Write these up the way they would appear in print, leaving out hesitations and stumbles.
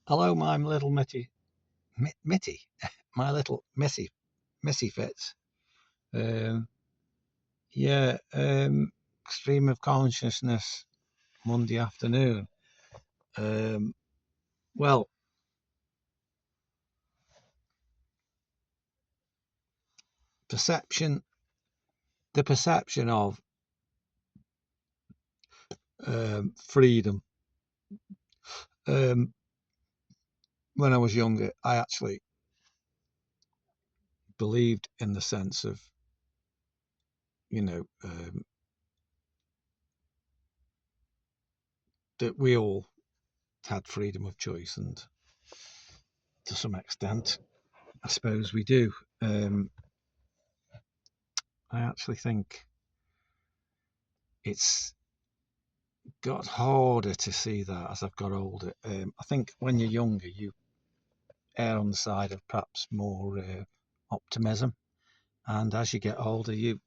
Hello, my little Mitty, my little Missy Fits. Um, yeah, Stream of consciousness, Monday afternoon. Um, well, perception, the perception of freedom. Um, when I was younger, I actually believed in the sense of, you know, that we all had freedom of choice, and to some extent, I suppose we do. I actually think it's got harder to see that as I've got older. I think when you're younger, you err on the side of perhaps more optimism, and as you get older, you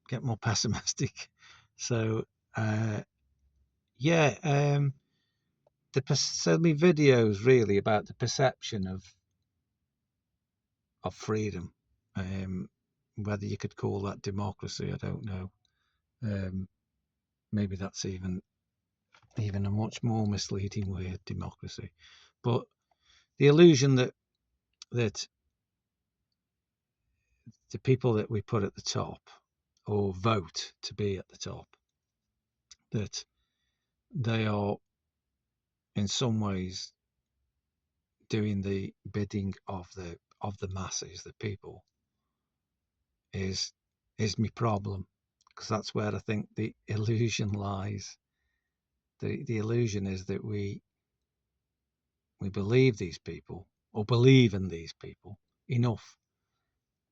get more pessimistic. So, uh, yeah, so many videos really about the perception of freedom. Whether you could call that democracy, I don't know. Um, Maybe that's even a much more misleading word, democracy. But the illusion that the people that we put at the top or vote to be at the top, that they are in some ways doing the bidding of the masses, the people, is my problem, because that's where I think the illusion lies. The illusion is that we believe these people, or believe in these people enough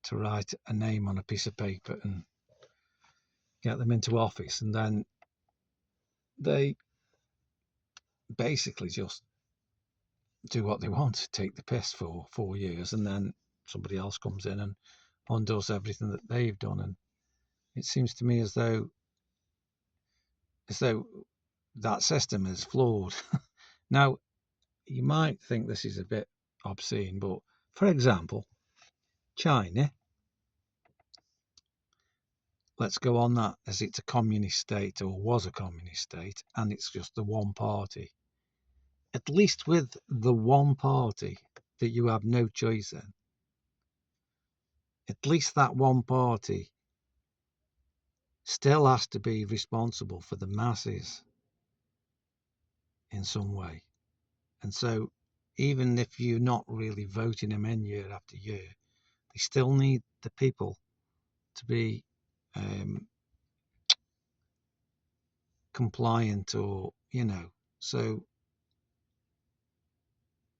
to write a name on a piece of paper and get them into office, and then they basically just do what they want, take the piss for 4 years, and then somebody else comes in and undoes everything that they've done. And it seems to me as though that system is flawed. Now, you might think this is a bit obscene, but for example, China, let's go on that as it's a communist state, or was a communist state, and it's just the one party. At least with the one party that you have no choice in, at least that one party still has to be responsible for the masses in some way. And so even if you're not really voting them in year after year, they still need the people to be compliant, or so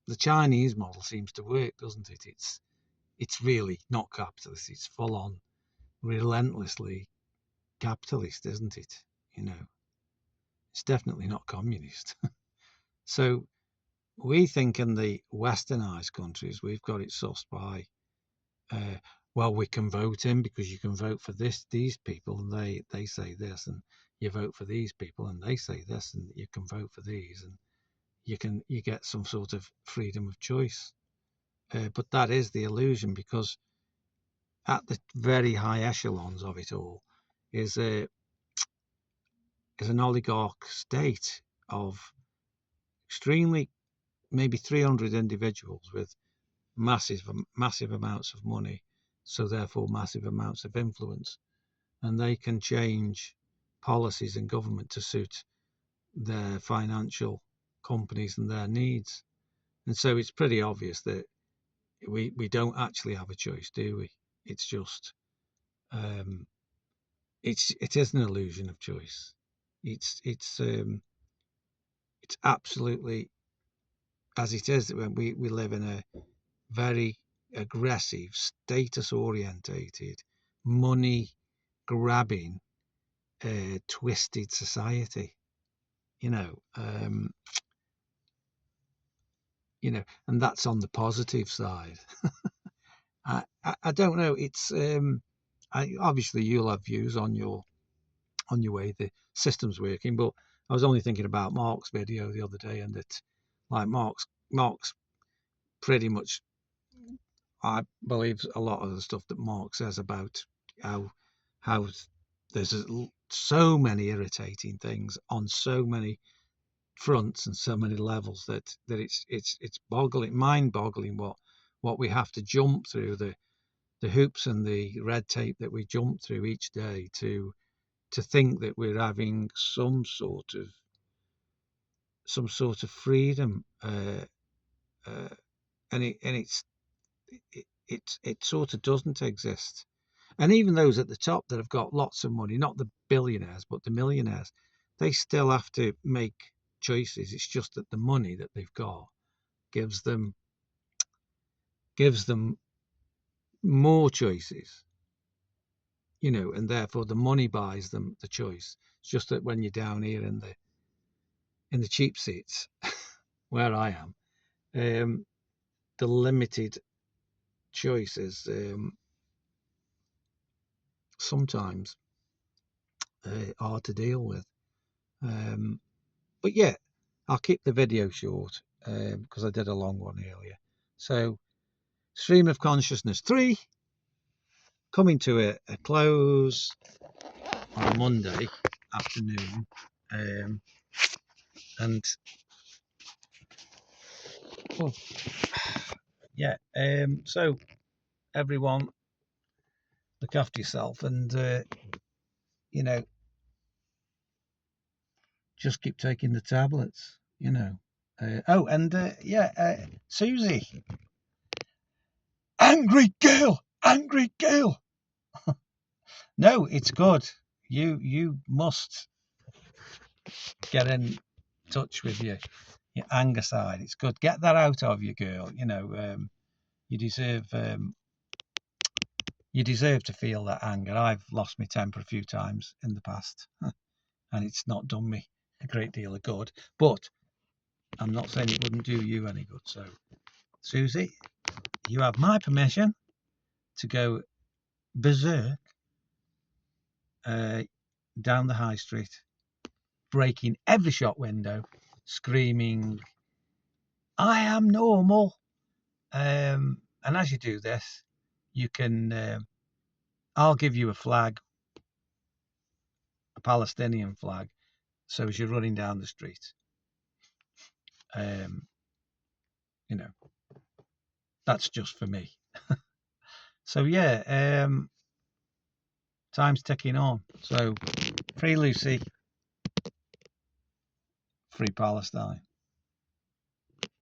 the Chinese model seems to work, doesn't it? It's really not capitalist. It's full on relentlessly capitalist, isn't it? It's definitely not communist. So we think in the westernized countries we've got it sussed by well, we can vote in because you can vote for these people, and they say this, and you vote for these people and they say this, and you can vote for these, and you get some sort of freedom of choice. But that is the illusion, because at the very high echelons of it all is an oligarch state of extremely, maybe 300 individuals with massive amounts of money, so therefore massive amounts of influence, and they can change policies in government to suit their financial companies and their needs. And so it's pretty obvious that we don't actually have a choice, do we? It's just it is an illusion of choice. It's absolutely as it is, when we live in a very aggressive, status orientated, money grabbing, twisted society. You know, um, and that's on the positive side. I don't know. It's obviously you'll have views on your way the system's working, but I was only thinking about Mark's video the other day, and that, like, Mark's pretty much, I believe a lot of the stuff that Mark says about how there's so many irritating things on so many fronts and so many levels that it's mind-boggling what we have to jump through, the hoops and the red tape that we jump through each day to think that we're having some sort of freedom, and it sort of doesn't exist. And even those at the top that have got lots of money, not the billionaires but the millionaires, they still have to make choices. It's just that the money that they've got gives them more choices, and therefore the money buys them the choice. It's just that when you're down here in the cheap seats, where I am, the limited choices sometimes hard to deal with. But yeah, I'll keep the video short because I did a long one earlier. So, Stream of Consciousness 3 coming to a close on Monday afternoon, and yeah, so everyone look after yourself, and just keep taking the tablets, Susie, angry girl. No, it's good. You must get in touch with your anger side. It's good. Get that out of you, girl. You deserve to feel that anger. I've lost my temper a few times in the past, and it's not done me a great deal of good. But I'm not saying it wouldn't do you any good. So, Susie, you have my permission to go berserk down the high street, breaking every shop window, screaming, "I am normal." And as you do this, you can, I'll give you a flag, a Palestinian flag. So as you're running down the street, that's just for me. So yeah, time's ticking on. So free Lucy, free Palestine.